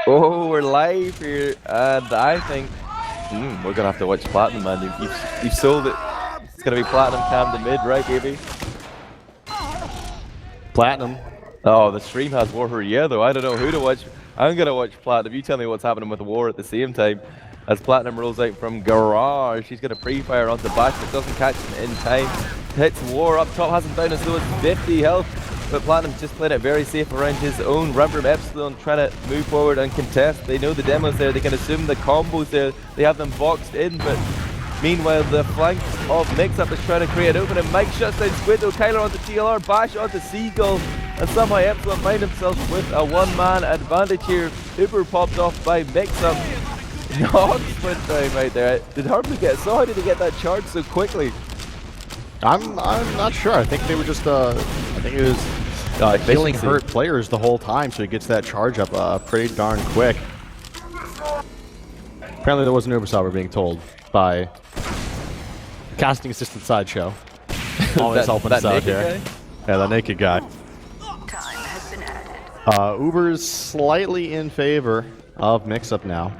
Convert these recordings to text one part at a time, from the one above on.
Oh, we're live here, and I think we're gonna have to watch Platinum, man. You've sold it. It's gonna be Platinum cam to mid, right, baby? Platinum. Oh, the stream has Warfare, yeah, though. I don't know who to watch. I'm gonna watch Platinum. You tell me what's happening with War at the same time. As Platinum rolls out from Garage, she's gonna pre-fire onto Bash, but doesn't catch him in time. Hits War up top, has him down as low as 50 health. But Platinum just played it very safe around his own run from Epsilon, trying to move forward and contest. They know the demo's there, they can assume the combos there, they have them boxed in, but meanwhile the flank of Mix-Up is trying to create an opening. Mike shuts down Squiddo, Kyler onto TLR, Bash onto Seagull, and somehow Epsilon find himself with a one-man advantage here. Uber popped off by Mix-Up. Nox went down right there. Did hardly get saw. How did he get that charge so quickly? I'm not sure. I think they were just I think it was healing hurt players the whole time, so he gets that charge up pretty darn quick. Apparently there was an Uber we're being told by casting assistant Sideshow. Always helping us out here. Guy? Yeah, that naked guy. Time has been added. Uber's slightly in favor of Mix-Up now.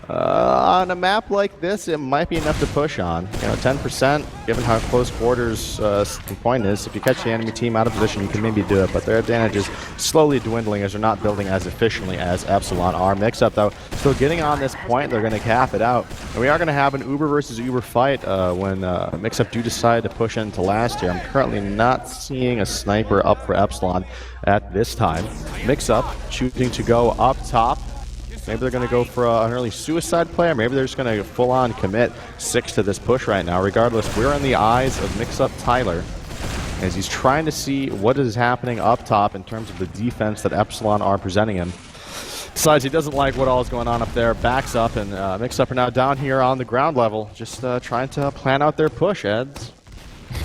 On a map like this, it might be enough to push on. 10%, given how close quarters the point is. If you catch the enemy team out of position, you can maybe do it, but their advantage is slowly dwindling as they're not building as efficiently as Epsilon are. Mix-Up, though, still getting on this point. They're going to cap it out. And we are going to have an Uber versus Uber fight when Mix-Up do decide to push into last year. I'm currently not seeing a sniper up for Epsilon at this time. Mix-Up choosing to go up top. Maybe they're going to go for an early suicide play, or maybe they're just going to full-on commit 6 to this push right now. Regardless, we're in the eyes of Mix-Up Tyler as he's trying to see what is happening up top in terms of the defense that Epsilon are presenting him. Besides, he doesn't like what all is going on up there, backs up, and Mix-Up are now down here on the ground level, just trying to plan out their push, Eds.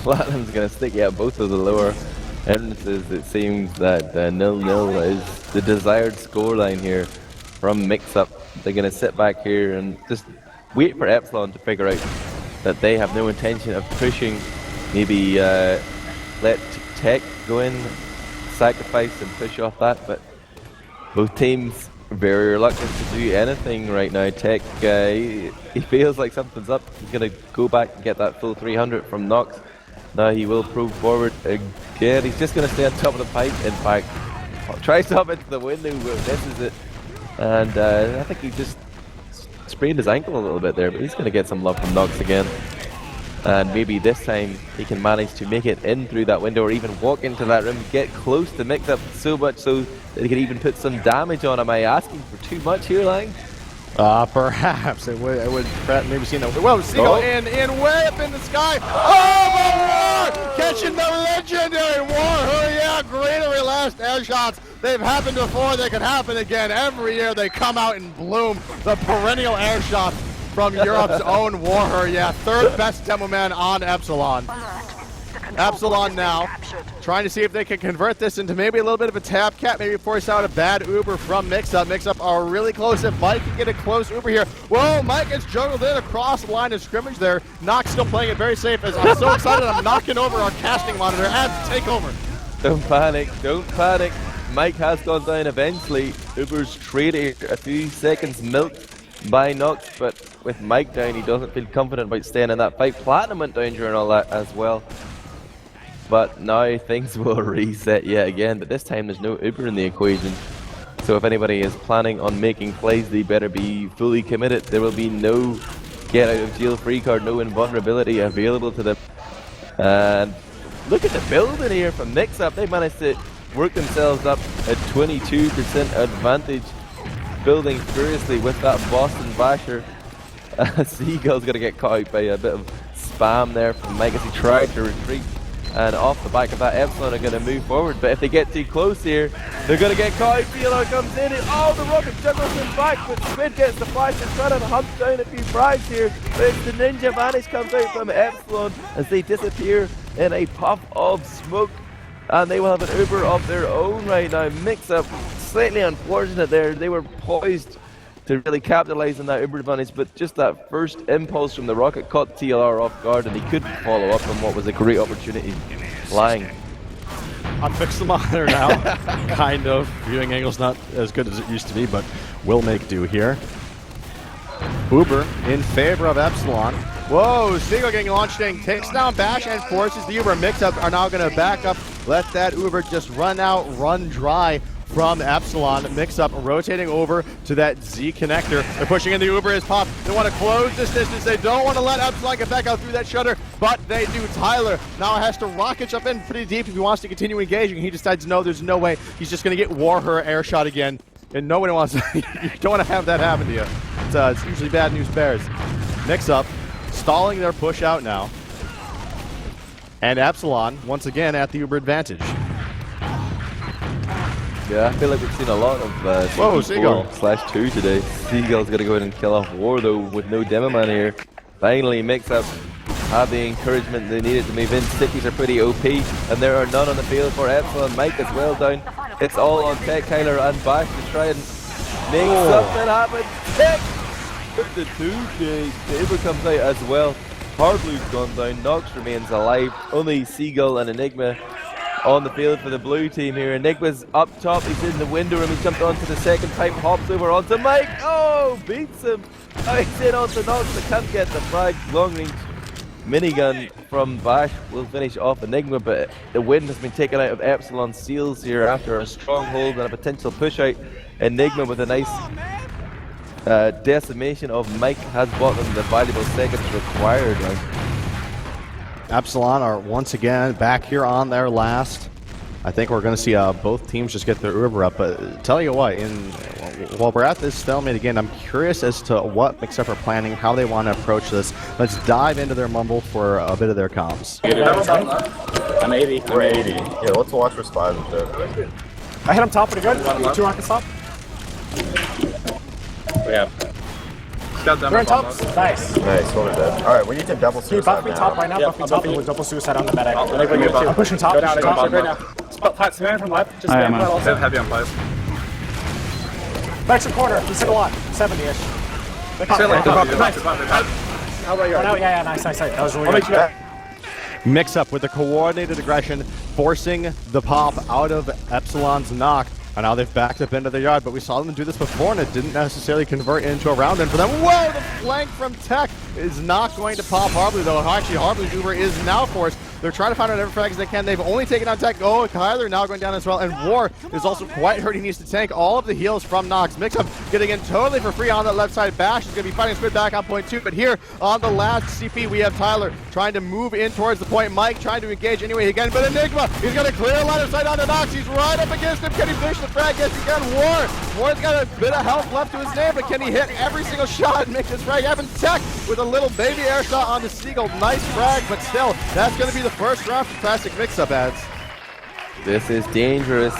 Platinum's going to stick out both of the lower entrances. It seems that 0-0 is the desired scoreline here from Mix-Up. They're going to sit back here and just wait for Epsilon to figure out that they have no intention of pushing. Maybe let Tech go in, sacrifice and push off that, but both teams are very reluctant to do anything right now. Tech, he feels like something's up. He's going to go back and get that full 300 from Nox. Now he will probe forward again. He's just going to stay on top of the pipe, in fact. Tries to hop into the window, but misses it. And I think he just sprained his ankle a little bit there, but he's going to get some love from Nox again. And maybe this time he can manage to make it in through that window or even walk into that room, get close to Mix-Up so much so that he can even put some damage on him. Am I asking for too much here, Lang? Perhaps. It would maybe see that. Well, Seagull in way up in the sky. Oh, the War! Catching the legendary War! Oh, yeah, Granary last air shots. They've happened before, they could happen again. Every year they come out and bloom. The perennial air shots from Europe's own Warher. Yeah, third best demo man on Epsilon. Epsilon now trying to see if they can convert this into maybe a little bit of a tab cap, maybe force out a bad Uber from Mix-Up. Mix-Up are really close. If Mike can get a close Uber here. Whoa, Mike gets juggled in across the line of scrimmage there. Nox still playing it very safe. As I'm so excited, I'm knocking over our casting monitor. Ads, take over. Don't panic, don't panic. Mike has gone down eventually. Uber's traded a few seconds milked by Nox, but with Mike down, he doesn't feel confident about staying in that fight. Platinum went down during all that as well. But now things will reset yet again, but this time there's no Uber in the equation. So if anybody is planning on making plays, they better be fully committed. There will be no get out of jail free card, no invulnerability available to them. And look at the building here from Mix-Up. They managed to work themselves up a 22% advantage, building furiously with that Boston Basher. Seagull's going to get caught out by a bit of spam there from Mike as he tried to retreat. And off the back of that, Epsilon are going to move forward. But if they get too close here, they're going to get caught. Epsilon comes in and the rocket juggles him back. But Squid gets the flash and trying to hunt down a few frags here. But it's the Ninja Vanish comes out from Epsilon as they disappear in a puff of smoke. And they will have an Uber of their own right now. Mix-Up, slightly unfortunate there. They were poised to really capitalize on that Uber advantage, but just that first impulse from the rocket caught TLR off guard and he couldn't follow up on what was a great opportunity lying. on Fix the Monitor now. Kind of. Viewing angle's not as good as it used to be, but will make do here. Uber in favor of Epsilon. Whoa, Seagull getting launched in, takes down Bash and forces the Uber. Mix-up are now going to back up, let that Uber just run out, run dry from Epsilon. Mix-up rotating over to that Z connector. They're pushing in, the Uber is popped. They want to close this distance. They don't want to let Epsilon get back out through that shutter, but they do. Tyler now has to rocket jump in pretty deep if he wants to continue engaging. He decides no, there's no way. He's just going to get Warher air shot again. And nobody wants to, you don't want to have that happen to you. It's usually bad news bears. Mix-up stalling their push out now. And Epsilon, once again, at the Uber advantage. Yeah, I feel like we've seen a lot of Seagull. /2 today. Seagull's going to go ahead and kill off War, though, with no demo man here. Finally, Mix-up have the encouragement they needed to move in. Stickies are pretty OP, and there are none on the field for Epsilon. Mike is well down. It's all on Tech, Kyler, and Bash to try and make something happen. Tech with the 2K. Saber comes out as well. Hardblue's gone down. Nox remains alive. Only Seagull and Enigma on the field for the blue team here. Enigma's up top. He's in the window room. He's jumped onto the second pipe. Hops over onto Mike. Oh, beats him. Oh, he's in onto Nox. They can't get the frag. Long range minigun from Bash will finish off Enigma, but the wind has been taken out of Epsilon's seals here after a stronghold and a potential push out. Enigma with a nice decimation of Mike has bought them the valuable seconds required. Epsilon are once again back here on their last. I think we're going to see both teams just get their Uber up. But tell you what, while we're at this stalemate again, I'm curious as to what Mix-up are planning, how they want to approach this. Let's dive into their mumble for a bit of their comms. I'm 80. We're 80. Yeah, let's watch for spies and shit. I hit him top pretty good. 2 rockets top. Yeah. We're on top. Nice. Nice, one is dead. Alright, we need to double Can you suicide buff me now. top right now? Buff me top with double suicide on the medic. I'm pushing top. Go down, top go right down. now. Spot flat, man from left. Just spam flat also. Heavy on flies. Back to corner. He's hit a lot. 70-ish. How about you? Yeah, nice. That was really good. Mix-up with the coordinated aggression, forcing the pop out of Epsilon's knock. And now they've backed up into their yard, but we saw them do this before, and it didn't necessarily convert into a round in for them. Whoa, the flank from Tech is not going to pop Harblu, though. Actually, Harblu's Uber is now forced. They're trying to find out every frag as they can. They've only taken out Tech. Oh, Kyler now going down as well, and War is also quite hurt. He needs to tank all of the heals from Nox. Mix-up getting in totally for free on that left side. Bash is going to be fighting Squid back on point 2, but here on the last CP, we have Tyler trying to move in towards the point. Mike trying to engage anyway again, but Enigma, he's going to clear a line of sight onto Nox. He's right up against him. Can he finish the frag? Yes, he can. War's got a bit of health left to his name, but can he hit every single shot and make this frag happen? Tech with a little baby air shot on the Seagull. Nice frag, but still, that's going to be the first round for Classic Mix-up ads. This is dangerous.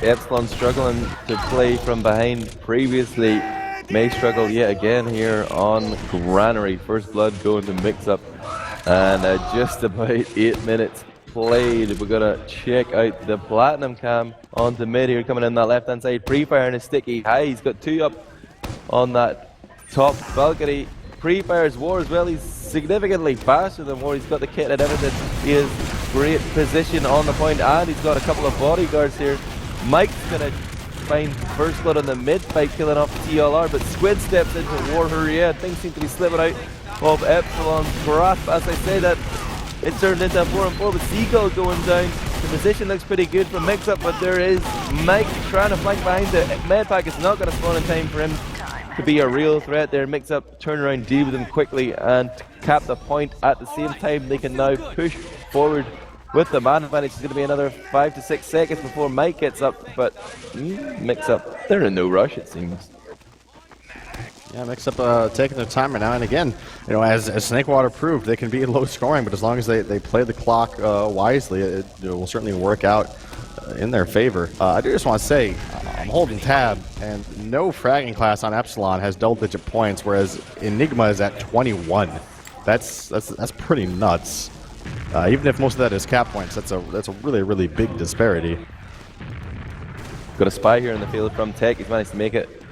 Epsilon struggling to play from behind previously. May struggle yet again here on Granary. First blood going to Mix-up. And just about 8 minutes played. We're going to check out the Platinum cam onto mid here, coming in that left-hand side. Pre-fire and a sticky high. He's got 2 up on that top balcony. Pre-fire's War as well. He's significantly faster than War. He's got the kit and everything. He has great position on the point, and he's got a couple of bodyguards here. Mike's going to find first blood on the mid fight, killing off TLR, but Squid steps into War. Yeah, things seem to be slipping out of Epsilon's grasp. As I say that, it turned into a 4-on-4 with Seagull going down. The position looks pretty good for Mix-up, but there is Mike trying to flank behind the medpack. It's not going to spawn in time for him to be a real threat there. Mix-up, turn around, deal with him quickly, and cap the point at the same time. They can now push forward with the man advantage. It's going to be another 5 to 6 seconds before Mike gets up, but Mix-up, they're in no rush, it seems. Yeah, Mix-up taking their time right now, and again, you know, as Snakewater proved, they can be low scoring, but as long as they play the clock wisely, it will certainly work out in their favor. I do just want to say, I'm holding tab, and no fragging class on Epsilon has double-digit points, whereas Enigma is at 21. That's pretty nuts. Even if most of that is cap points, that's a really big disparity. Got a spy here in the field from Tech. He's managed to make it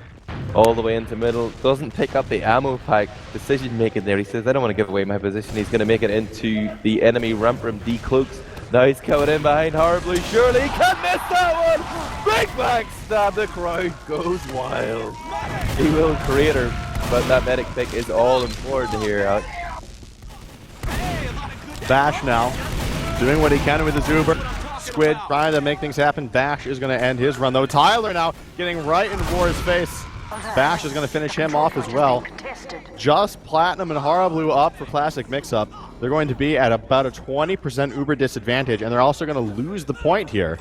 all the way into middle. Doesn't pick up the ammo pack. Decision making there. He says, I don't want to give away my position. He's going to make it into the enemy ramp room. Decloaks Now he's coming in behind horribly. Surely he can't miss that one. Big backstab. The crowd goes wild. He will create her, but that medic pick is all important here, Alex. Bash now, doing what he can with his Uber. Squid trying to make things happen. Bash is going to end his run, though. Tyler now getting right in War's face. Bash is going to finish him off as well. Just Platinum and Horriblue up for Classic Mix-Up. They're going to be at about a 20% Uber disadvantage, and they're also going to lose the point here.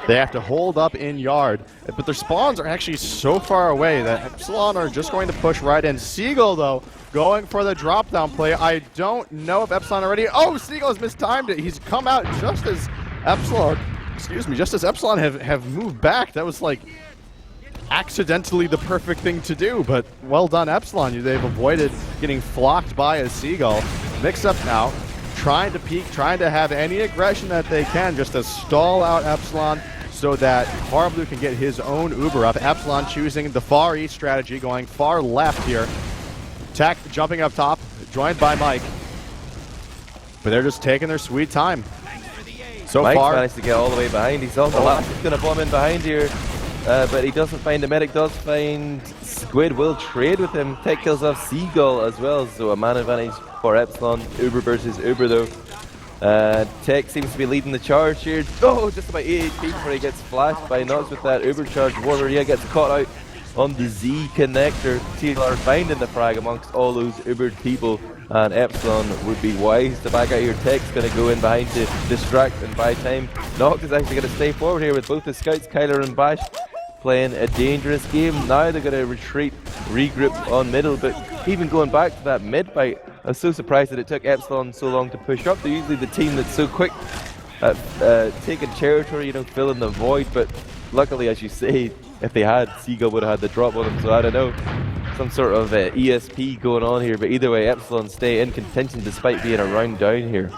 They have to hold up in yard, but their spawns are actually so far away that Epsilon are just going to push right in. Seagull, though, going for the drop-down play. I don't know if Epsilon already... Oh, Seagull has mistimed it. He's come out just as Epsilon... Excuse me, just as Epsilon have moved back. That was like... accidentally the perfect thing to do, but well done, Epsilon. They've avoided getting flocked by a Seagull. Mix Up now, trying to peek, trying to have any aggression that they can just to stall out Epsilon so that Horriblue can get his own Uber up. Epsilon choosing the far east strategy, going far left here. Tech jumping up top, joined by Mike. But they're just taking their sweet time. So Mike's far, managed to get all the way behind. He's on the last. He's going to bomb in behind here. But he doesn't find the medic, does find Squid, will trade with him. Tech kills off Seagull as well, so a man advantage for Epsilon. Uber versus Uber though. Tech seems to be leading the charge here. Oh, just about 8 HP before he gets flashed by Nox with that Uber charge. Warrior here gets caught out on the Z connector. TLR finding the frag amongst all those Ubered people, and Epsilon would be wise to back out here. Tech's going to go in behind to distract and buy time. Nox is actually going to stay forward here with both the scouts, Kyler and Bash, playing a dangerous game. Now they're going to retreat, regroup on middle, but even going back to that mid fight, I was so surprised that it took Epsilon so long to push up. They're usually the team that's so quick at taking territory, filling the void, but luckily, as you say, if they had, Seagull would have had the drop on them, so I don't know, some sort of ESP going on here, but either way, Epsilon stay in contention despite being a round down here.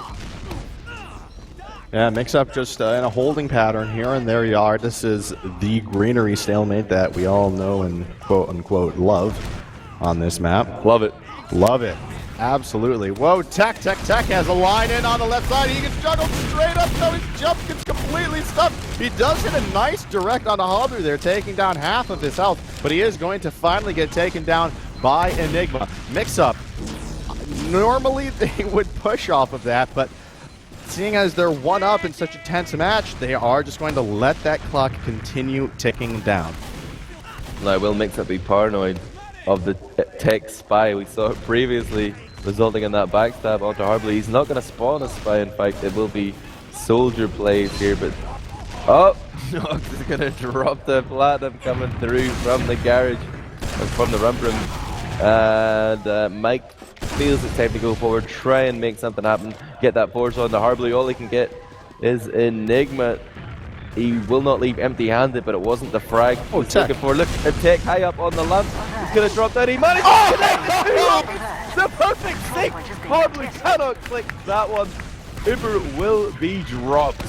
Yeah, Mix Up just in a holding pattern here in their yard. This is the Granary stalemate that we all know and quote-unquote love on this map. Love it. Love it. Absolutely. Whoa, Tech has a line in on the left side. He gets juggled straight up, so his jump gets completely stuck. He does hit a nice direct on the Horriblue there, taking down half of his health, but he is going to finally get taken down by Enigma. Mix Up. Normally they would push off of that, but seeing as they're one up in such a tense match, they are just going to let that clock continue ticking down. Now, will Mix Up be paranoid of the Tech spy? We saw it previously, resulting in that backstab onto Horriblue. He's not going to spawn a spy, in fact, it will be soldier plays here, but... Oh! Nox is going to drop the platinum coming through from the garage, from the rump room. And Mike feels it's time to go forward, try and make something happen, get that force on the Horriblue. All he can get is Enigma. He will not leave empty-handed, but it wasn't the frag he was looking for. Look at Tech high up on the lamp. He's going to drop that. He managed to connect the perfect sync. Horriblue cannot click that one. Uber will be dropped.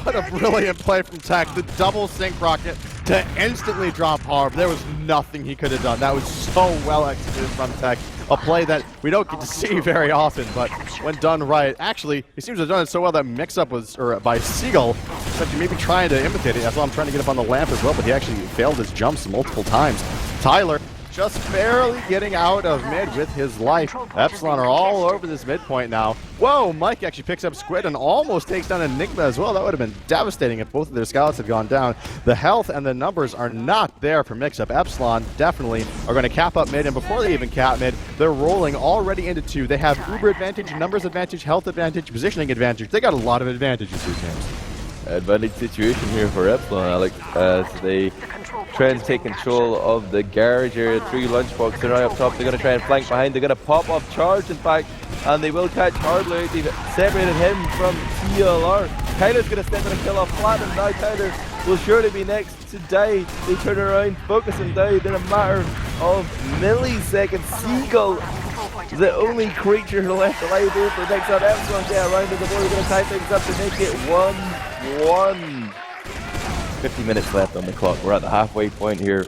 What a brilliant play from Tech. The double sync rocket to instantly drop Horriblue. There was nothing he could have done. That was so well executed from Tech. A play that we don't get to see very often, but when done right, actually, he seems to have done it so well that Mix Up was, or by Seagull, actually maybe trying to imitate it. That's why I'm trying to get up on the lamp as well, but he actually failed his jumps multiple times. Tyler just barely getting out of mid with his life. Epsilon are all over this midpoint now. Whoa, Mike actually picks up Squid and almost takes down Enigma as well. That would have been devastating if both of their scouts had gone down. The health and the numbers are not there for Mix Up. Epsilon definitely are going to cap up mid, and before they even cap mid, they're rolling already into 2. They have Uber advantage, numbers advantage, health advantage, positioning advantage. They got a lot of advantages these games. Advantage situation here for Epsilon, Alex, as they try and take control of the garage area. 3 lunchbox, they're now up top. They're going to try and flank behind. They're going to pop off charge, in fact, and they will catch Horriblue. They've separated him from TLR. Kyler's going to step in and kill off Platinum. Now Kyler will surely be next to die. They turn around, focus him down in a matter of milliseconds. Seagull, the only creature left alive here for next up. Epsilon get around to the board. We're going to tie things up to make it 1-1. 50 minutes left on the clock. We're at the halfway point here,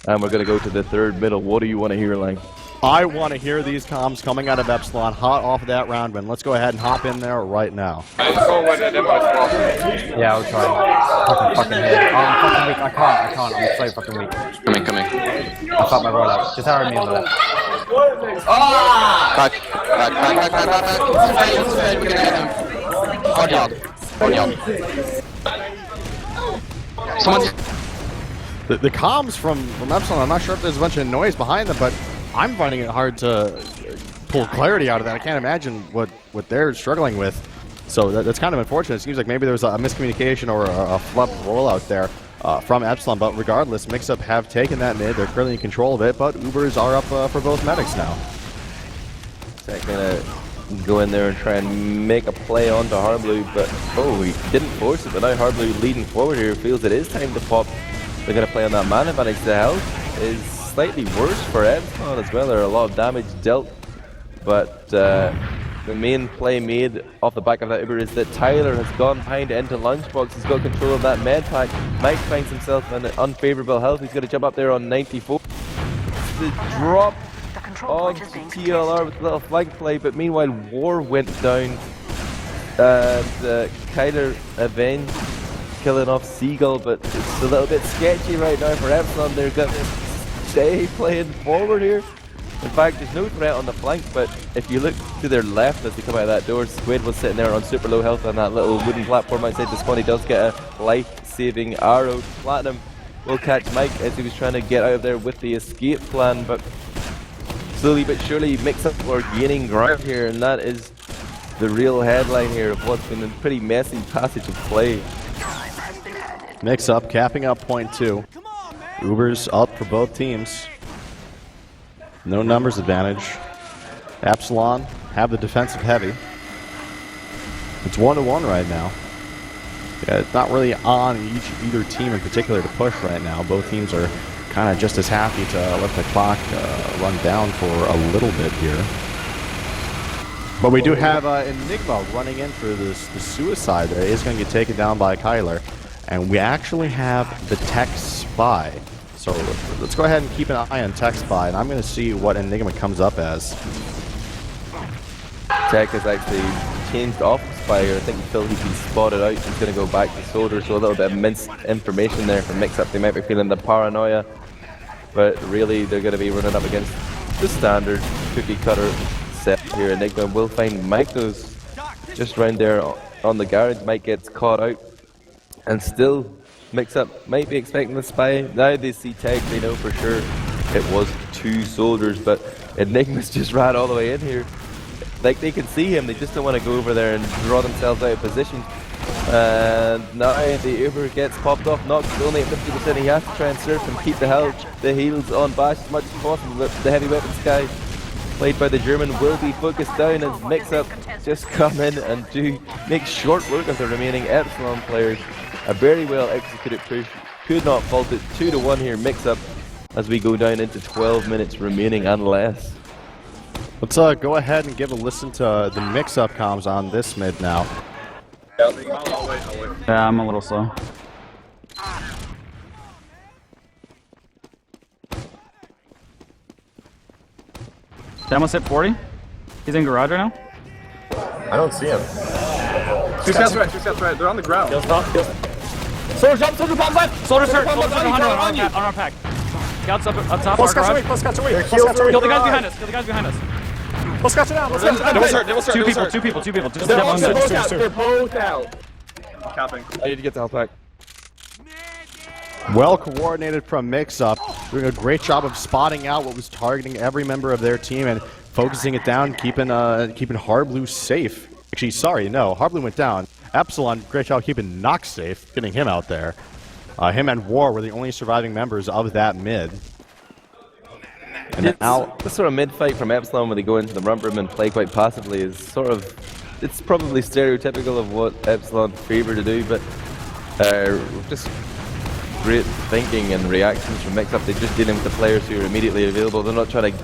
and we're going to go to the third middle. What do you want to hear, Lang? I want to hear these comms coming out of Epsilon hot off of that round win. Let's go ahead and hop in there right now. Yeah, I'll try. Fucking head. Oh, I'm fucking weak. I can't. I'm so fucking weak. Coming. I fucked my rollout. Just arrow me on the left. Back. We're gonna get him. Hard job. Someone's... The comms from Epsilon, I'm not sure if there's a bunch of noise behind them, but I'm finding it hard to pull clarity out of that. I can't imagine what they're struggling with. So that's kind of unfortunate. It seems like maybe there was a miscommunication or a flub rollout there from Epsilon. But regardless, Mix-Up have taken that mid. They're currently in control of it, but Ubers are up for both medics now. Zach gonna go in there and try and make a play onto Harblue, but he didn't force it. But now Harblue leading forward here feels it is time to pop. They're gonna play on that man advantage. The health is slightly worse for Epsilon as well. There are a lot of damage dealt, but the main play made off the back of that Uber is that Tyler has gone behind into Lunchbox. He's got control of that med pack. Mike finds himself in unfavorable health. He's going to jump up there on 94. The drop of TLR with a little flank play, but meanwhile War went down and Kyler avenged killing off Seagull, but it's a little bit sketchy right now for Epsilon. They're going to stay playing forward here. In fact, there's no threat on the flank, but if you look to their left as they come out of that door, Squid was sitting there on super low health on that little wooden platform outside the spawn. He does get a life-saving arrow. Platinum will catch Mike as he was trying to get out of there with the escape plan, but slowly but surely Mix-Up are gaining ground here, and that is the real headline here of what's been a pretty messy passage of play. Mix-Up capping up point 2. Ubers up for both teams. No numbers advantage. Epsilon have the defensive heavy. It's 1-1 right now. Yeah, it's not really on either team in particular to push right now. Both teams are kind of just as happy to let the clock run down for a little bit here. But we do have Enigma running in for the suicide there. He is going to get taken down by Kyler. And we actually have the Tech Spy. So let's go ahead and keep an eye on Tech Spy, and I'm going to see what Enigma comes up as. Tech has actually changed off Spy here. I think until he's been spotted out, he's going to go back to Soldier, so a little bit of misinformation there for Mix-Up. They might be feeling the paranoia, but really they're going to be running up against the standard cookie cutter set here. Enigma will find Mike goes just round there on the garage. Mike gets caught out, and still Mix-Up might be expecting the Spy. Now they see Tech, they know for sure it was 2 soldiers, but Enigma's just ran all the way in here. Like, they can see him, they just don't want to go over there and draw themselves out of position. And now the Uber gets popped off. Nox only at 50%. He has to try and surf and keep the heals on Bash as much as possible. But the heavy weapons guy, played by the German, will be focused down as Mix-Up just come in and make short work of the remaining Epsilon players. A very well executed push, could not fault it. 2-1 here, Mix-Up, as we go down into 12 minutes remaining and less. Let's go ahead and give a listen to the Mix-Up comms on this mid now. Yeah, I'm a little slow. Almost hit 40. He's in garage right now. I don't see him. 2 steps right. They're on the ground. Soldier jump, soldier bomb left! Soldier's hurt. Soldier's hurt on our pack. Scouts up top Plus our scotch away, garage. plus scotch away. Kill the guys behind us. Plus scotch it down, let's go. Two people. Just They're one both minute. out. They're both out. Capping. I need to get the health back. Well coordinated from Mix-Up, doing a great job of spotting out what was targeting every member of their team and focusing it down, keeping Harblue safe. Actually, sorry, no, Harblue went down. Epsilon, great job keeping Nox safe, getting him out there. Him and War were the only surviving members of that mid. And now, the sort of mid-fight from Epsilon when they go into the rump room and play quite passively is sort of, it's probably stereotypical of what Epsilon favor to do, but just great thinking and reactions from Mix-Up. They're just dealing with the players who are immediately available. They're not trying to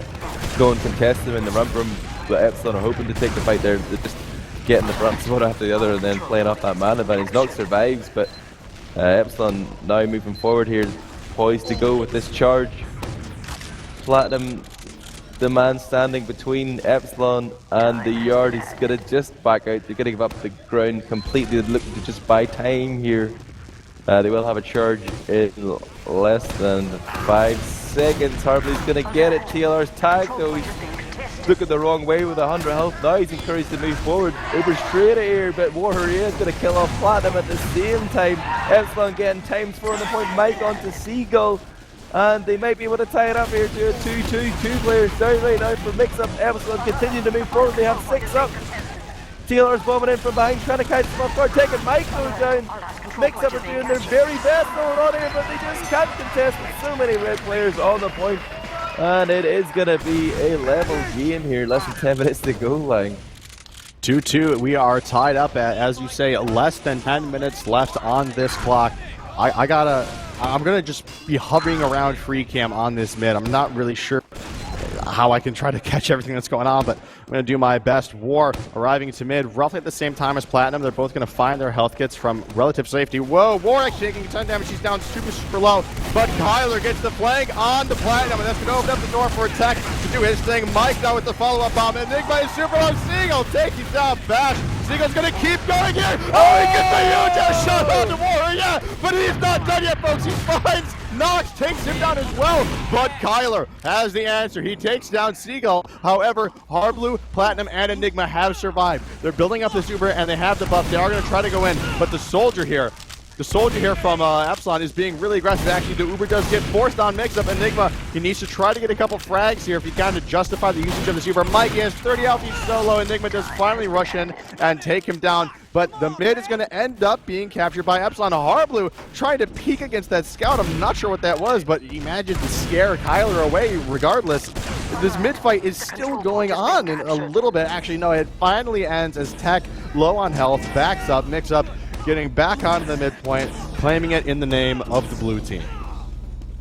go and contest them in the rump room, but Epsilon are hoping to take the fight there. They're just getting the front spot after the other and then playing off that man advantage. Nox survives, but Epsilon now moving forward here, poised to go with this charge. Platinum the man standing between Epsilon and the yard. He's gonna just back out. They're gonna give up the ground completely. They're looking to just buy time here. They will have a charge in less than 5 seconds. Harbley's gonna get it. TLR's tagged though. He's looking the wrong way with 100 health. Now he's encouraged to move forward. Uber straight here, but Warrior is gonna kill off Platinum at the same time. Epsilon getting times 4 on the point. Mike onto Seagull. And they might be able to tie it up here to a 2-2. 2 players down right now for mix-up. Epsilon continue to move forward. They have 6 up. TLR's bombing in from behind, trying to catch them off guard. Taking Mike goes down. Mix-up are doing their very best going on here, but they just can't contest with so many red players on the point. And it is going to be a level game here. Less than 10 minutes to go, Lang. 2-2. We are tied up at, as you say, less than 10 minutes left on this clock. I'm gonna just be hovering around free cam on this mid. I'm not really sure how I can try to catch everything that's going on, but I'm gonna do my best. War arriving to mid roughly at the same time as Platinum. They're both gonna find their health kits from relative safety. Whoa, War actually taking 10 damage. She's down super low, but Kyler gets the flank on the Platinum, and that's gonna open up the door for Tech to do his thing. Mike now with the follow-up bomb. Enigma is super low. Seagull taking down Bash. Seagull's gonna keep going here. Oh, he gets a huge shot on the Warrior, but he's not done yet, folks. He finds Nox, takes him down as well, but Kyler has the answer. He takes down Seagull. However, Harblu, Platinum, and Enigma have survived. They're building up this Uber, and they have the buff. They are going to try to go in, but the soldier here from Epsilon is being really aggressive. Actually, the Uber does get forced on mix-up. Enigma, he needs to try to get a couple frags here if he can to justify the usage of this Uber. Mike, he has 30 health, he's so low. Enigma does finally rush in and take him down, but the mid is going to end up being captured by Epsilon. Harblu trying to peek against that scout. I'm not sure what that was, but he manages to scare Kyler away regardless. This mid fight is still going on in a little bit. Actually, no, it finally ends as Tech, low on health, backs up, mix-up, getting back onto the midpoint, claiming it in the name of the blue team.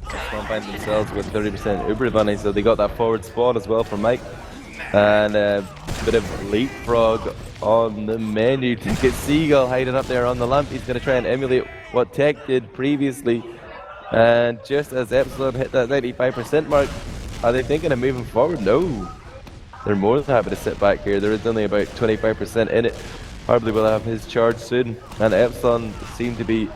Epsilon find themselves with 30% Uber advantage, so they got that forward spawn as well from Mike. And a bit of leapfrog on the menu to get Seagull hiding up there on the lamp. He's going to try and emulate what Tech did previously. And just as Epsilon hit that 95% mark, are they thinking of moving forward? No. They're more than happy to sit back here. There is only about 25% in it. Harbly will have his charge soon, and Epsilon seem to be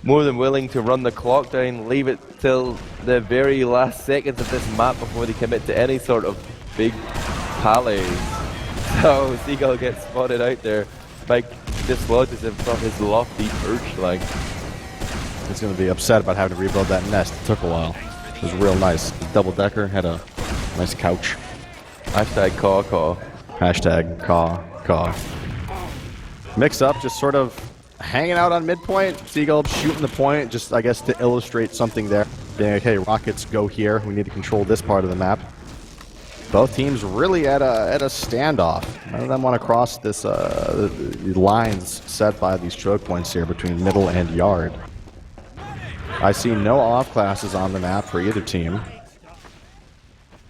more than willing to run the clock down, leave it till the very last seconds of this map before they commit to any sort of big pallies. So Seagull gets spotted out there. Mike dislodges him from his lofty perch line. He's going to be upset about having to rebuild that nest. It took a while. It was real nice. Double-decker, had a nice couch. Hashtag caw. Hashtag caw. Mix up, just sort of hanging out on midpoint. Seagull shooting the point, just I guess to illustrate something there. Being like, hey, rockets go here. We need to control this part of the map. Both teams really at a standoff. None of them want to cross this the lines set by these choke points here between middle and yard. I see no off classes on the map for either team.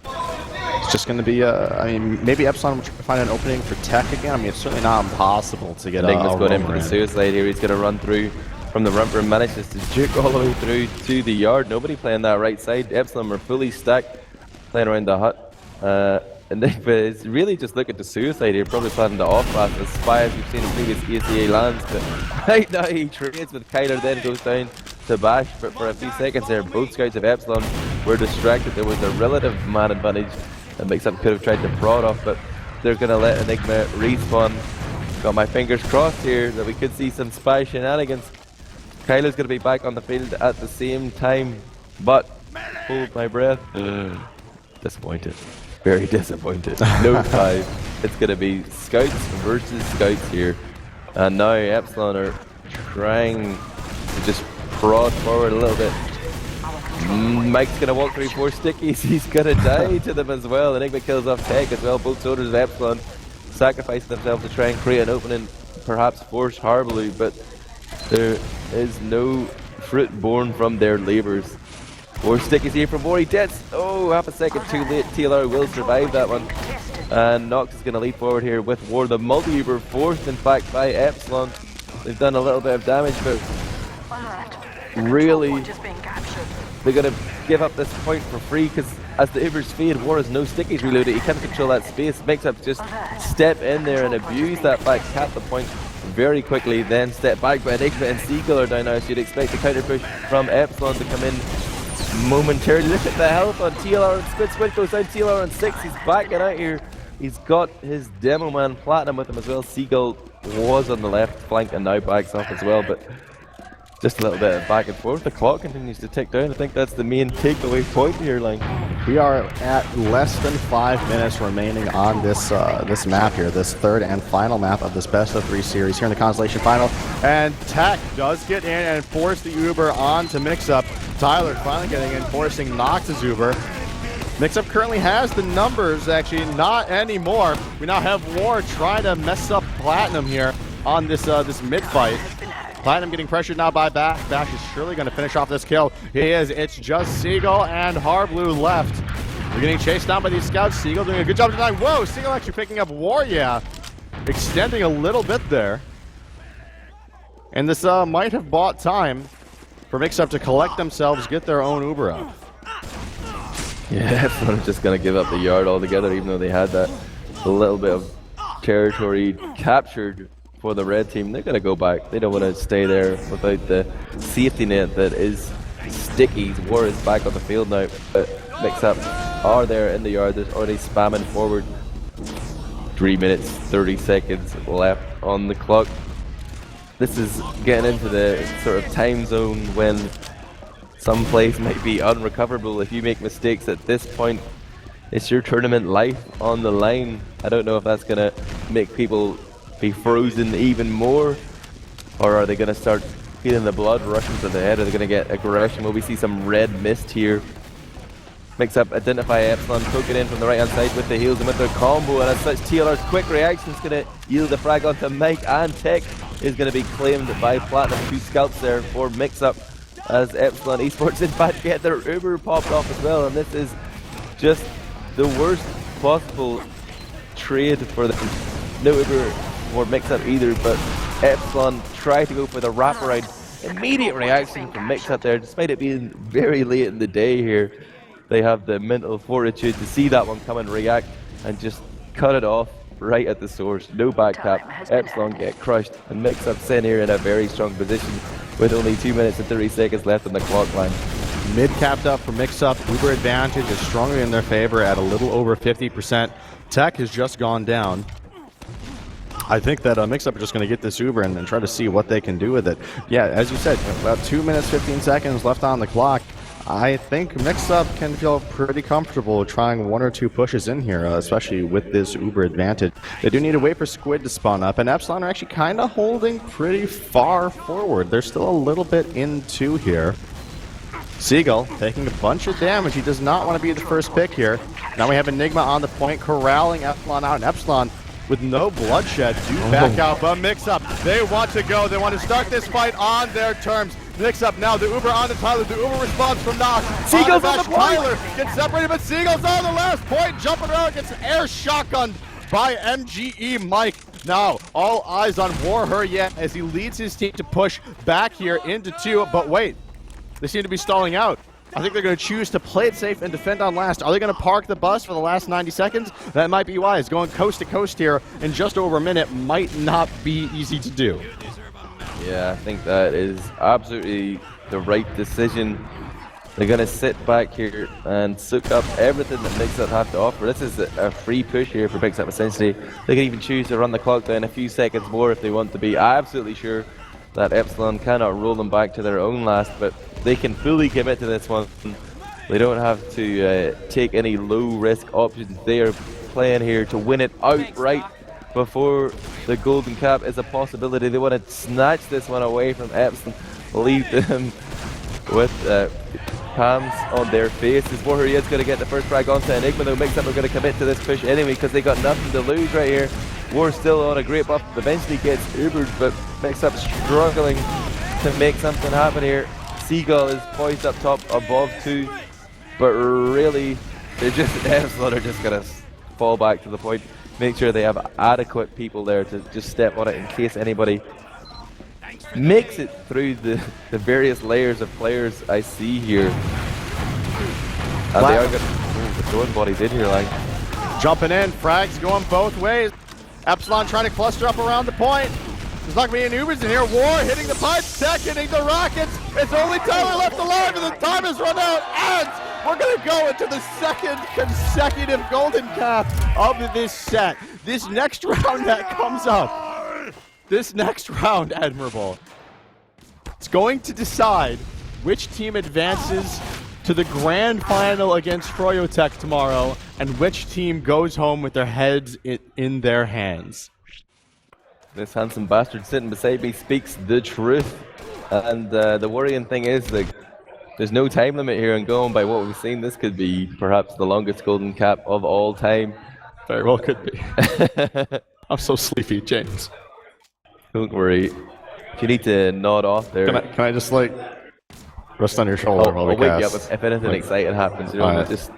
It's just going to be, I mean, maybe Epsilon will find an opening for Tech again. I mean, it's certainly not impossible to get Enigma's going in for the suicide here. He's going to run through from the rump room, manages to juke all the way through to the yard. Nobody playing that right side. Epsilon are fully stacked, playing around the hut. Enigma is really just looking to suicide here, probably planning to off-class as spy as we've seen in previous ESEA lands. But right now he trades with Kyler, then goes down to Bash. But for a few seconds there, both scouts of Epsilon were distracted. There was a relative man advantage that Mix-Up could have tried to prod off, but they're going to let Enigma respawn. Got my fingers crossed here that we could see some spy shenanigans. Kyler's going to be back on the field at the same time, but hold my breath. Disappointed. Very disappointed. No 5. It's going to be Scouts versus Scouts here. And now Epsilon are trying to just prod forward a little bit. Mike's going to walk through 4 stickies. He's going to die to them as well. Enigma kills off Tech as well. Both soldiers of Epsilon sacrificing themselves to try and create an opening, perhaps force Harblu, but there is no fruit born from their labors. 4 stickies here from Mori. Jets. Oh, half a second too late. TLR will survive that one. And Nox is going to lead forward here with War. The multi-uber forced, in fact, by Epsilon. They've done a little bit of damage, but really, they're going to give up this point for free because as the Ubers fade, War has no stickies reloaded. He can't control that space. Mix-up just step in there and abuse that back, cap the point very quickly, then step back. But Enigma and Seagull are down now, so you'd expect the counter push from Epsilon to come in momentarily. Look at the health on TLR, and Squid goes down. TLR on 6. He's backing out here. He's got his demo man Platinum with him as well. Seagull was on the left flank and now backs off as well, but just a little bit of back and forth. The clock continues to tick down. I think that's the main takeaway point here, Lang. We are at less than 5 minutes remaining on this this map here, this third and final map of this best of 3 series here in the Constellation Final. And Tech does get in and force the Uber on to Mix-Up. Tyler finally getting in, forcing Nox's Uber. Mix-Up currently has the numbers, actually not anymore. We now have War trying to mess up Platinum here on this this mid fight. Platinum getting pressured now by Bash. Bash is surely going to finish off this kill. He is. It's just Seagull and Harblue left. We're getting chased down by these scouts. Seagull doing a good job tonight. Whoa, Seagull actually picking up War, yeah. Extending a little bit there. And this might have bought time for Mix-Up to collect themselves, get their own Uber out. Yeah, Epsilon just going to give up the yard altogether, even though they had that little bit of territory captured for the red team. They're going to go back. They don't want to stay there without the safety net that is Stickies. War is back on the field now, but Mix-Up are there in the yard. They're already spamming forward. 3 minutes, 30 seconds left on the clock. This is getting into the sort of time zone when some plays might be unrecoverable. If you make mistakes at this point, it's your tournament life on the line. I don't know if that's going to make people be frozen even more, or are they going to start feeling the blood rushing to the head? Are they going to get aggression? Will we see some red mist here? Mix-Up identify Epsilon, poke it in from the right hand side with the heals and with their combo, and as such TLR's quick reaction is going to yield the frag onto Mike, and Tech is going to be claimed by Platinum. 2 scalps there for Mix-Up as Epsilon Esports in fact get their Uber popped off as well, and this is just the worst possible trade for them. No Uber or Mix-Up either, but Epsilon try to go for the wraparound. Immediate reaction from Mix-Up there, despite it being very late in the day here. They have the mental fortitude to see that one come and react and just cut it off right at the source. No back cap. Epsilon get crushed, and Mix-Up sent here in a very strong position with only 2 minutes and 30 seconds left on the clock line. Mid capped up for Mix-Up. Uber advantage is strongly in their favor at a little over 50%. Tech has just gone down. I think that Mix-Up are just going to get this Uber and then try to see what they can do with it. Yeah, as you said, about 2 minutes, 15 seconds left on the clock. I think Mix-Up can feel pretty comfortable trying 1 or 2 pushes in here, especially with this Uber advantage. They do need to wait for Squid to spawn up, and Epsilon are actually kind of holding pretty far forward. They're still a little bit into here. Seagull taking a bunch of damage. He does not want to be the first pick here. Now we have Enigma on the point, corralling Epsilon out, and Epsilon with no bloodshed do back out, but Mix-Up, they want to go. They want to start this fight on their terms. Mix-Up now, the Uber on to Tyler. The Uber responds from Nox. Seagull's on the point! Tyler gets separated, but Seagull's on the last point. Jumping around, gets air shotgunned by MGE Mike. Now, all eyes on War yet as he leads his team to push back here into 2. But wait, they seem to be stalling out. I think they're going to choose to play it safe and defend on last. Are they going to park the bus for the last 90 seconds? That might be wise. Going coast to coast here in just over a minute might not be easy to do. Yeah, I think that is absolutely the right decision. They're going to sit back here and soak up everything that Mix-Up have to offer. This is a free push here for Mix-Up, essentially. They can even choose to run the clock down a few seconds more if they want to be absolutely sure that Epsilon cannot roll them back to their own last, but they can fully commit to this one. They don't have to take any low-risk options. They are playing here to win it outright before the golden cap is a possibility. They want to snatch this one away from Epsilon, leave them with palms on their faces. Warrior's going to get the first frag onto Enigma, though. Mix-Up are going to commit to this push anyway because they got nothing to lose right here. War still on a great buff, eventually gets Ubered, but Mix-Up struggling to make something happen here. Seagull is poised up top above 2, but really, they're just, Epsilon are just going to fall back to the point. Make sure they have adequate people there to just step on it in case anybody makes it through the various layers of players I see here. And they are going throwing bodies in here, like. Jumping in, frags going both ways. Epsilon trying to cluster up around the point. There's not going to be any Ubers in here. War hitting the pipes, Tech hitting the rockets. It's only Tyler left alive, and the time has run out. And we're going to go into the second consecutive golden cap of this set. This next round that comes up, this next round, Admirable, it's going to decide which team advances to the grand final against Froyotech tomorrow, and which team goes home with their heads in their hands. This handsome bastard sitting beside me speaks the truth. And the worrying thing is that there's no time limit here, and going by what we've seen, this could be perhaps the longest golden cap of all time. Very well could be. I'm so sleepy, James. Don't worry. If you need to nod off there. Can I just like rest on your shoulder while we I'll wake you cast? up if anything exciting happens. You know, Alright. we'll just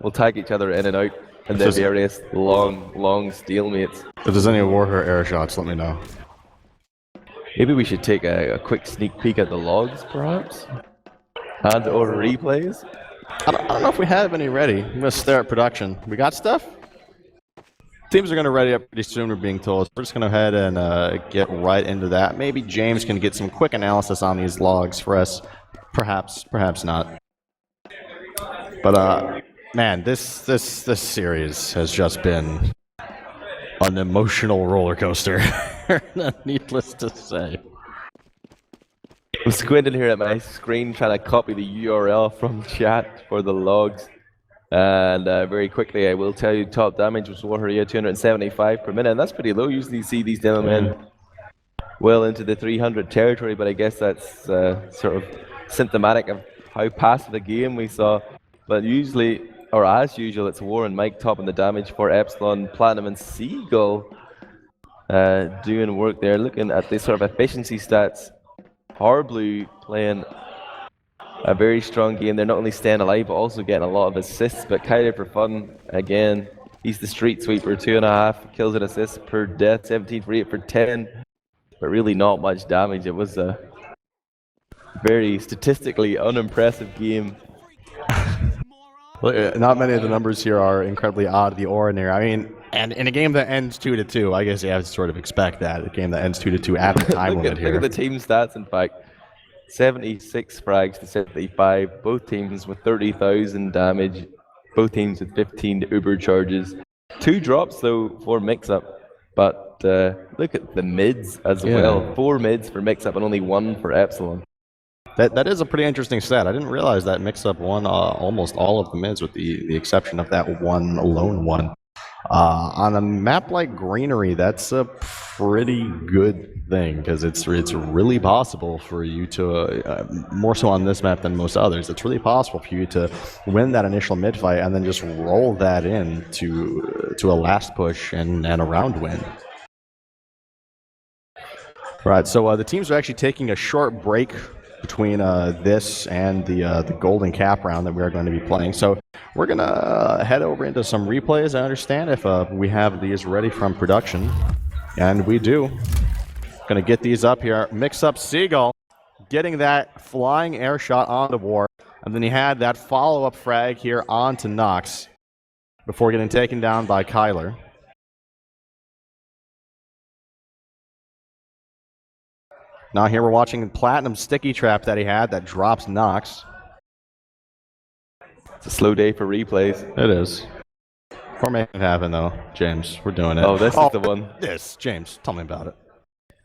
we'll tag each other in and out, and there'll be various long stalemates. If there's any Warhammer air shots, let me know. Maybe we should take a quick sneak peek at the logs, perhaps, and or replays. I don't know if we have any ready. I'm gonna stare at production. We got stuff? Teams are gonna ready up pretty soon, we're being told. We're just gonna go ahead and get right into that. Maybe James can get some quick analysis on these logs for us. Perhaps not. But man, this series has just been an emotional roller coaster. Needless to say. I'm squinting here at my screen trying to copy the URL from chat for the logs. And very quickly, I will tell you top damage was Warrior 275 per minute, and that's pretty low. Usually you see these demo men well into the 300 territory, but I guess that's sort of symptomatic of how passive the game we saw. But usually, or as usual, it's War and Mike topping the damage for Epsilon, Platinum, and Seagull doing work there. Looking at the sort of efficiency stats, Harblue playing a very strong game. They're not only staying alive, but also getting a lot of assists. But Kyler for fun, again, he's the street sweeper, 2.5 kills and assists per death, 17 for 8 for 10. But really not much damage. It was a very statistically unimpressive game. Well, not many of the numbers here are incredibly out of the ordinary. I mean, and in a game that ends 2-2, I guess you have to sort of expect that. A game that ends 2-2 at the time limit here. Look at the team stats, in fact. 76 frags to 75. Both teams with 30,000 damage. Both teams with 15 Uber charges. 2 drops, though, for Mix-Up. But look at the mids as well. 4 mids for Mix-Up and only 1 for Epsilon. That is a pretty interesting stat. I didn't realize that Mix-Up won almost all of the mids with the exception of that one lone one. On a map like Granary, that's a pretty good thing because it's really possible for you to, more so on this map than most others, it's really possible for you to win that initial mid fight and then just roll that in to a last push and a round win. Right, so the teams are actually taking a short break between this and the golden cap round that we are going to be playing. So we're going to head over into some replays, I understand, if we have these ready from production. And we do. Going to get these up here. Mix up Seagull, getting that flying air shot onto War. And then he had that follow-up frag here onto Nox before getting taken down by Kyler. Now here we're watching Platinum sticky trap that he had that drops Nox. It's a slow day for replays. It is. We're making it happen though, James. We're doing it. Oh, this is the one. This, James, tell me about it.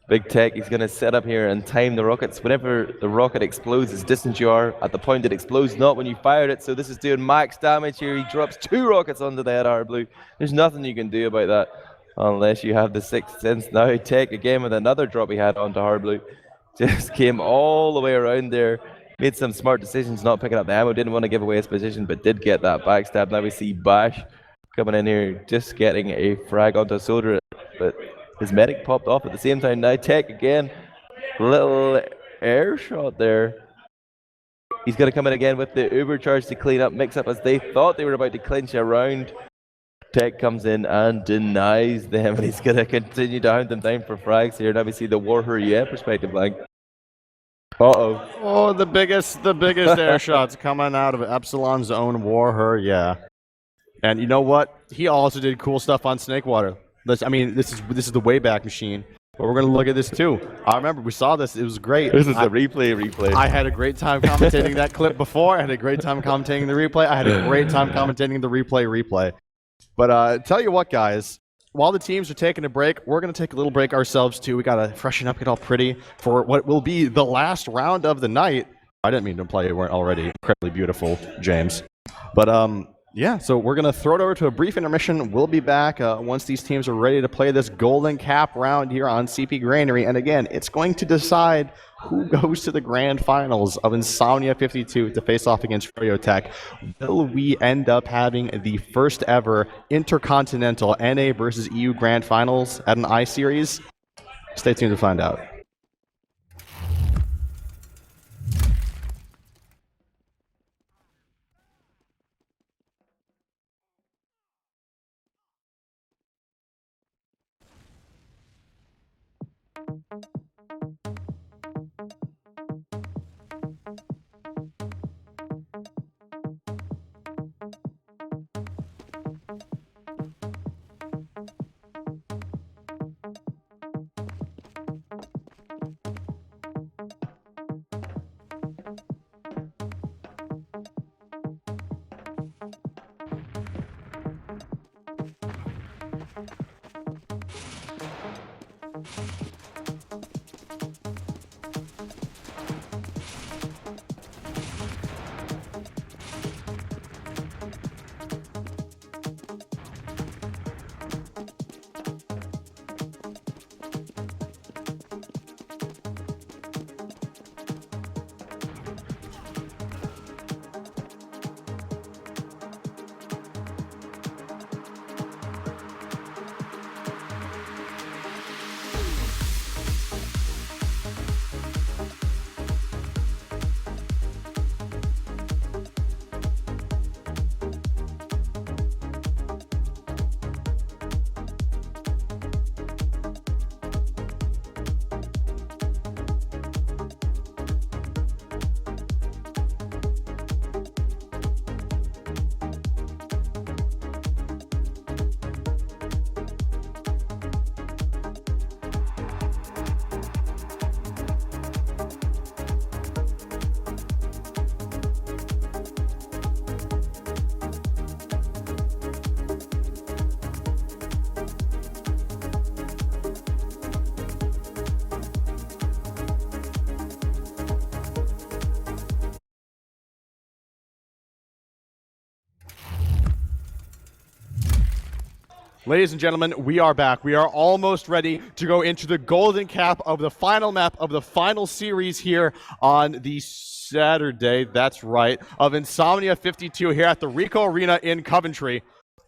Big Tech, he's going to set up here and time the rockets. Whenever the rocket explodes, as distant you are at the point it explodes, not when you fired it. So this is doing max damage here. He drops 2 rockets onto the head of Blue. There's nothing you can do about that unless you have the sixth sense. Now Tech again with another drop he had onto Harblue. Just came all the way around there. Made some smart decisions not picking up the ammo. Didn't want to give away his position, but did get that backstab. Now we see Bash coming in here, just getting a frag onto a soldier. But his medic popped off at the same time. Now Tech again. Little air shot there. He's going to come in again with the Uber charge to clean up Mix-Up as they thought they were about to clinch a round. Tech comes in and denies them, and he's going to continue to hound them down for frags here. Now we see the Warrior perspective line. Uh-oh. Oh, the biggest air shots coming out of Epsilon's own Warher, yeah. And you know what? He also did cool stuff on Snakewater. This is the Wayback Machine. But we're gonna look at this too. I remember we saw this. It was great. This is the replay. I had a great time commentating that clip before. I had a great time commentating the replay. I had a great time commentating the replay. But tell you what, guys. While the teams are taking a break, we're going to take a little break ourselves, too. We got to freshen up, get all pretty for what will be the last round of the night. I didn't mean to imply you weren't already incredibly beautiful, James. But, yeah, so we're going to throw it over to a brief intermission. We'll be back once these teams are ready to play this Golden Cap round here on CP Granary. And, again, it's going to decide who goes to the grand finals of Insomnia 52 to face off against Friotech. Will we end up having the first ever intercontinental NA versus EU grand finals at an I-Series? Stay tuned to find out. Ladies and gentlemen, we are back. We are almost ready to go into the golden cap of the final map of the final series here on the Saturday, that's right, of Insomnia 52 here at the Rico Arena in Coventry.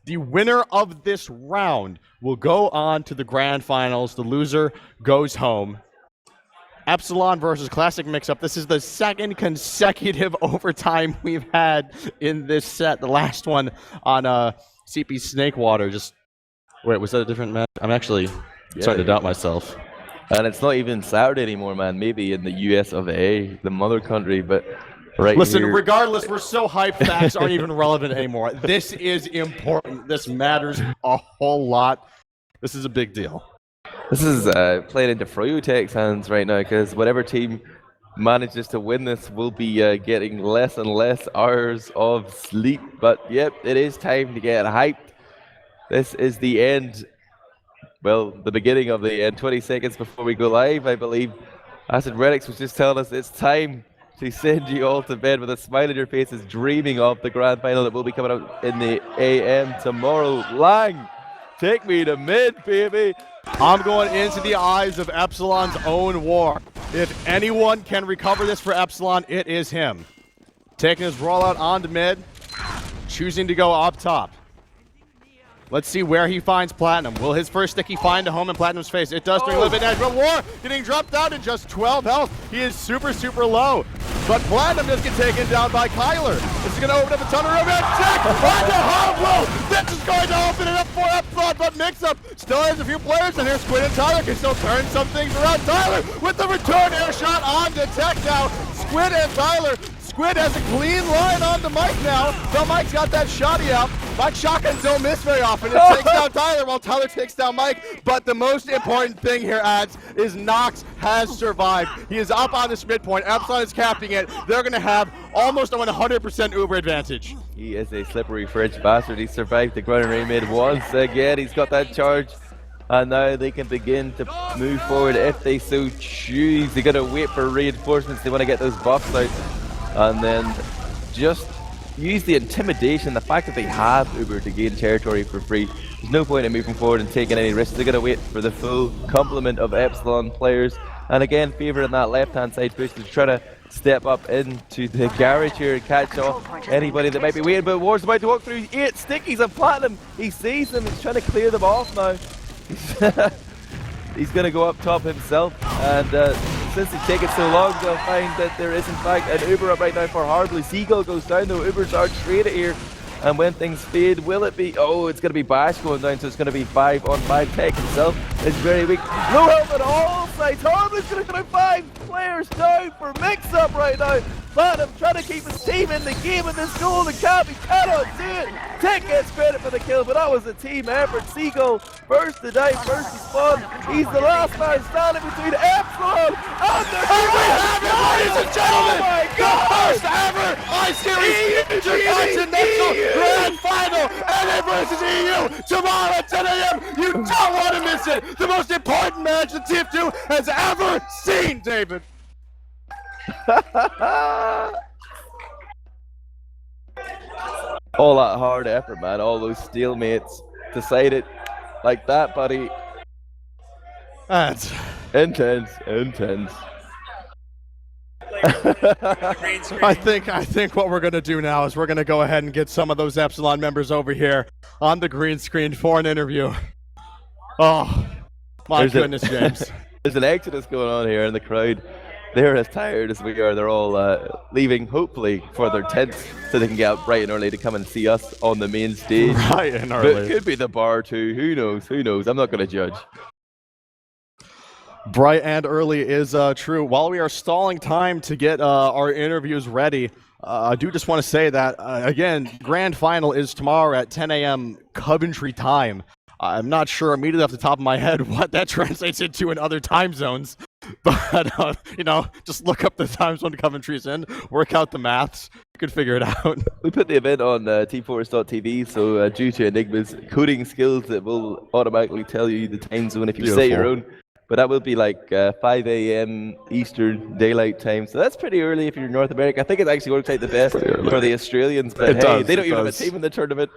The winner of this round will go on to the grand finals. The loser goes home. Epsilon versus Classic Mix-Up. This is the second consecutive overtime we've had in this set. The last one on CP Snakewater. Wait, was that a different match? I'm actually starting to doubt myself. And it's not even Saturday anymore, man. Maybe in the US of A, the mother country, but right Listen, here. regardless, we're so hyped, facts aren't even relevant anymore. This is important. This matters a whole lot. This is a big deal. This is playing into Friotech's hands right now, because whatever team manages to win this will be getting less and less hours of sleep. But yep, it is time to get hyped. This is the end, well, the beginning of the end. 20 seconds before we go live, I believe. Acid Redix was just telling us it's time to send you all to bed with a smile on your faces, dreaming of the grand final that will be coming out in the AM tomorrow. Lang, take me to mid, baby. I'm going into the eyes of Epsilon's own war. If anyone can recover this for Epsilon, it is him. Taking his rollout onto mid, choosing to go up top. Let's see where he finds Platinum. Will his first sticky find a home in Platinum's face? It does during a little bit edge, but War getting dropped down to just 12 health. He is super, super low. But Platinum does get taken down by Kyler. This is going to open up a ton of room. And Jack, find a home blow This is going to open it up for Epsilon, but Mix-Up still has a few players in here. Squid and Tyler can still turn some things around. Tyler with the return air shot on the tech now. Squid and Tyler. Squid has a clean line on the Mike now. So Mike's got that shotty out. Mike shotguns don't miss very often. It takes down Tyler while Tyler takes down Mike. But the most important thing here, Ads, is Nox has survived. He is up on this midpoint. Epsilon is capping it. They're going to have almost a 100% Uber advantage. He is a slippery French bastard. He survived the Granary mid once again. He's got that charge. And now they can begin to move forward if they so choose. They're going to wait for reinforcements. They want to get those buffs out. And then just use the intimidation, the fact that they have Uber to gain territory for free. There's no point in moving forward and taking any risks. They're going to wait for the full complement of Epsilon players. And again, favouring that left-hand side push to try to step up into the garage here and catch off anybody that might be waiting. But War's about to walk through 8 stickies of platinum. He sees them. He's trying to clear them off now. He's going to go up top himself. And since it's taken so long, they'll find that there is in fact an Uber up right now for Hardly. Seagull goes down though. Ubers are traded here. And when things fade, will it be? Oh, it's going to be Bash going down, so it's going to be 5-on-5. Tech himself is very weak. Low health on all sides. Hardly's going to go 5 players down for Mix-Up right now. Platinum trying to keep his team in the game in this golden cap. He cannot do it. Tech gets credit for the kill, but that was a team effort. Seagull first to die, first to spawn. He's the last man standing between Epsilon and the We have it, ladies and gentlemen! Oh my God! The first ever I-Series Intercontinental Grand Final, LA versus EU, tomorrow at 10 a.m. You don't want to miss it! The most important match the TF2 has ever seen, David! All that hard effort, man. All those stalemates. Decide it like that, buddy. That's Intense. I think what we're gonna do now is we're gonna go ahead and get some of those Epsilon members over here on the green screen for an interview. Oh my goodness, James. There's an exodus going on here in the crowd. They're as tired as we are. They're all leaving, hopefully, for their tents so they can get up bright and early to come and see us on the main stage. Right and But early. it could be the bar too. Who knows? I'm not going to judge. Bright and early is true. While we are stalling time to get our interviews ready, I do just want to say that, again, grand final is tomorrow at 10 a.m. Coventry time. I'm not sure immediately off the top of my head what that translates into in other time zones. But, just look up the time zone Coventry's in, work out the maths, you can figure it out. We put the event on teamfortress.tv, so due to Enigma's coding skills, it will automatically tell you the time zone if you set your own. But that will be like 5 a.m. Eastern Daylight Time, so that's pretty early if you're in North America. I think it actually works out the best for the Australians, but they don't even have a team in the tournament.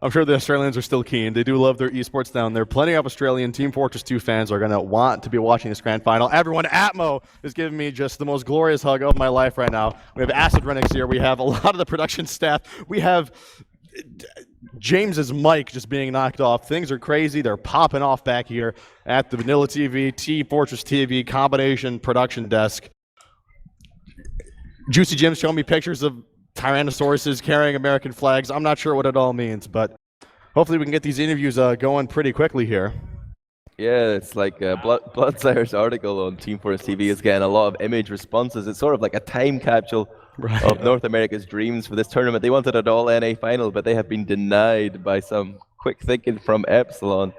I'm sure the Australians are still keen. They do love their esports down there. Plenty of Australian Team Fortress 2 fans are going to want to be watching this grand final. Everyone, Atmo is giving me just the most glorious hug of my life right now. We have Acid Renix here. We have a lot of the production staff. We have James's mic just being knocked off. Things are crazy. They're popping off back here at the Vanilla TV, Team Fortress TV combination production desk. Juicy Jim's showing me pictures of Tyrannosauruses carrying American flags. I'm not sure what it all means, but hopefully we can get these interviews going pretty quickly here. Yeah, it's like Bloodsire's article on Team Fortress TV is getting a lot of image responses. It's sort of like a time capsule of North America's dreams for this tournament. They wanted an all-NA final, but they have been denied by some quick thinking from Epsilon.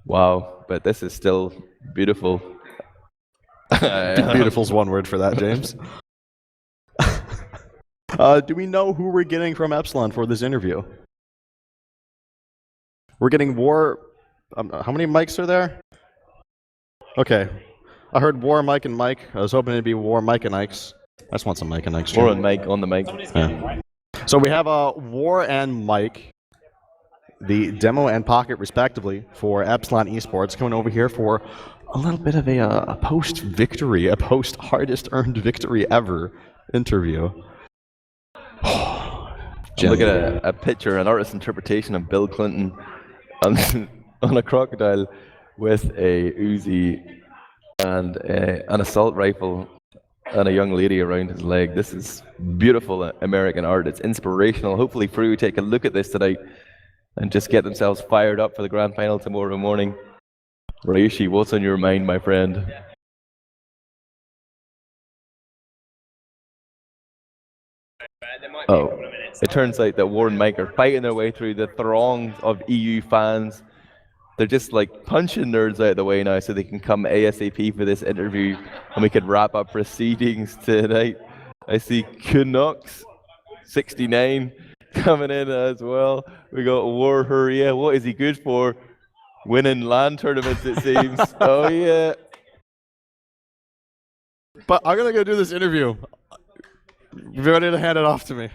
Wow, but this is still beautiful. Beautiful's one word for that, James. Do we know who we're getting from Epsilon for this interview? We're getting War. How many mics are there? Okay. I heard War, Mike, and Mike. I was hoping it'd be War, Mike, and Ikes. I just want some Mike and Ikes. War and Mike on the mic. Yeah. So we have War and Mike, the demo and pocket respectively for Epsilon Esports, coming over here for a little bit of a post-victory, a post-hardest earned victory ever interview. Look at a picture, an artist's interpretation of Bill Clinton on a crocodile with a Uzi and an assault rifle and a young lady around his leg. This is beautiful American art. It's inspirational. Hopefully, Fru take a look at this tonight and just get themselves fired up for the grand final tomorrow morning. Reishi, what's on your mind, my friend? Oh, it turns out that Warren and Mike are fighting their way through the throng of EU fans. They're just like punching nerds out of the way now so they can come ASAP for this interview and we can wrap up proceedings tonight. I see Canucks 69 coming in as well. We got War Hurria. What is he good for? Winning LAN tournaments, it seems. Oh, yeah. But I'm going to go do this interview. You're ready to hand it off to me.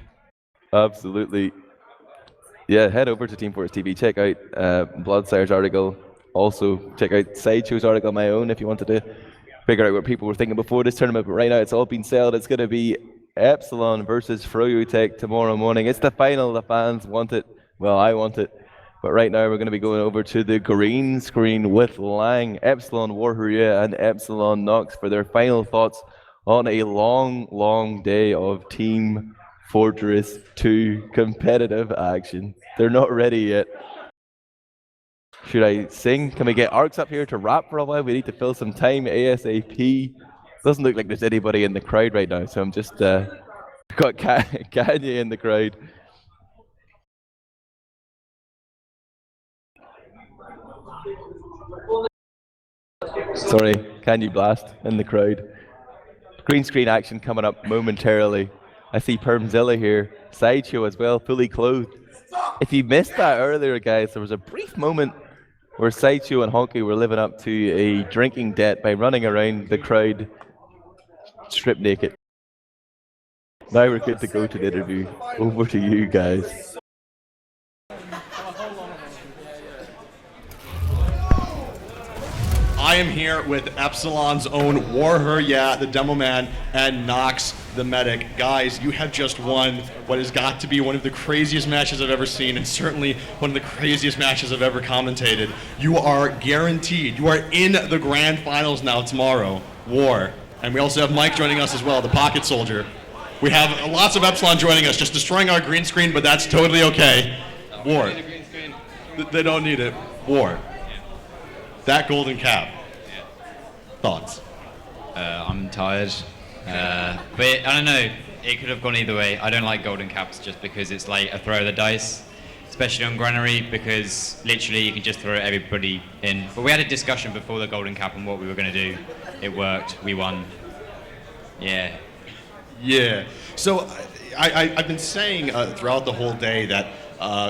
Absolutely. Yeah, head over to teamfortress.tv. Check out Bloodsire's article. Also, check out Sideshow's article, my own, if you wanted to figure out what people were thinking before this tournament. But right now, it's all been settled. It's going to be Epsilon versus Froyotech tomorrow morning. It's the final. The fans want it. Well, I want it. But right now, we're going to be going over to the green screen with Lang, Epsilon Warhurria, and Epsilon Nox for their final thoughts on a long, long day of Team Fortress 2 competitive action. They're not ready yet. Should I sing? Can we get Arcs up here to rap for a while? We need to fill some time ASAP. Doesn't look like there's anybody in the crowd right now, so I'm just got Kanye in the crowd. Sorry, Kanye Blast in the crowd. Green screen action coming up momentarily. I see Permzilla here, Sideshow as well, fully clothed. If you missed that earlier, guys, there was a brief moment where Sideshow and Honky were living up to a drinking debt by running around the crowd stripped naked. Now we're good to go to the interview. Over to you guys. I am here with Epsilon's own Warhurria, the demo man, and Nox, the medic. Guys, you have just won what has got to be one of the craziest matches I've ever seen, and certainly one of the craziest matches I've ever commentated. You are guaranteed. You are in the grand finals now tomorrow, War. And we also have Mike joining us as well, the pocket soldier. We have lots of Epsilon joining us, just destroying our green screen, but that's totally okay. War. They don't need it. War. That golden cap. Thoughts? I'm tired. But I don't know, it could have gone either way. I don't like golden caps just because it's like a throw of the dice, especially on Granary, because literally you can just throw everybody in. But we had a discussion before the golden cap on what we were going to do. It worked. We won. Yeah. Yeah. So I've been saying throughout the whole day that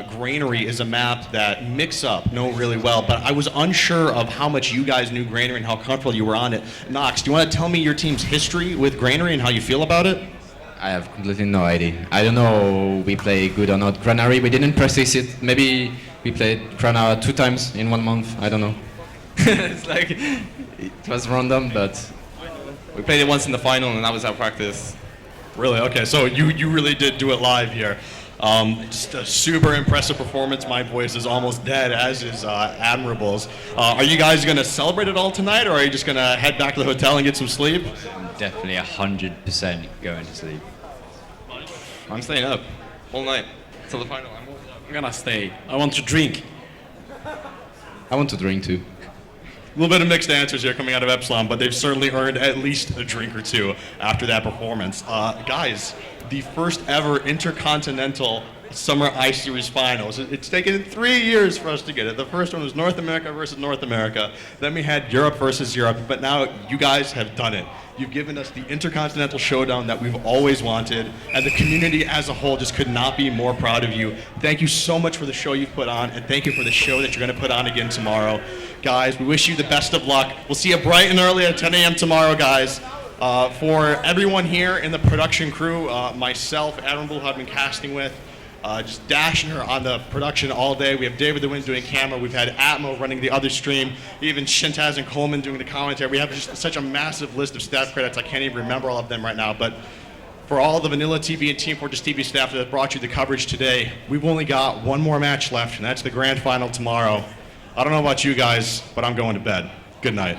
Granary is a map that Mix-Up know really well, but I was unsure of how much you guys knew Granary and how comfortable you were on it. Nox, do you want to tell me your team's history with Granary and how you feel about it? I have completely no idea. I don't know we play good or not. Granary, we didn't practice it. Maybe we played Granary 2 times in 1 month. I don't know. It's like, it was random, but we played it once in the final and that was our practice. Really? Okay, so you really did do it live here. Just a super impressive performance. My voice is almost dead, as is Admirable's. Are you guys going to celebrate it all tonight, or are you just going to head back to the hotel and get some sleep? I'm definitely 100% going to sleep. I'm staying up all night till the final. I'm going to stay. I want to drink. I want to drink too. A little bit of mixed answers here coming out of Epsilon, but they've certainly earned at least a drink or two after that performance. Guys, the first ever Intercontinental Summer Ice Series Finals. It's taken 3 years for us to get it. The first one was North America versus North America. Then we had Europe versus Europe, but now you guys have done it. You've given us the Intercontinental Showdown that we've always wanted, and the community as a whole just could not be more proud of you. Thank you so much for the show you've put on, and thank you for the show that you're going to put on again tomorrow. Guys, we wish you the best of luck. We'll see you bright and early at 10 a.m. tomorrow, guys. For everyone here in the production crew, myself, Admirable, who I've been casting with, just dashing her on the production all day. We have David the Wind doing camera. We've had Atmo running the other stream. Even Shintaz and Coleman doing the commentary. We have just such a massive list of staff credits. I can't even remember all of them right now. But for all the Vanilla TV and Team Fortress TV staff that have brought you the coverage today, we've only got one more match left, and that's the grand final tomorrow. I don't know about you guys, but I'm going to bed. Good night.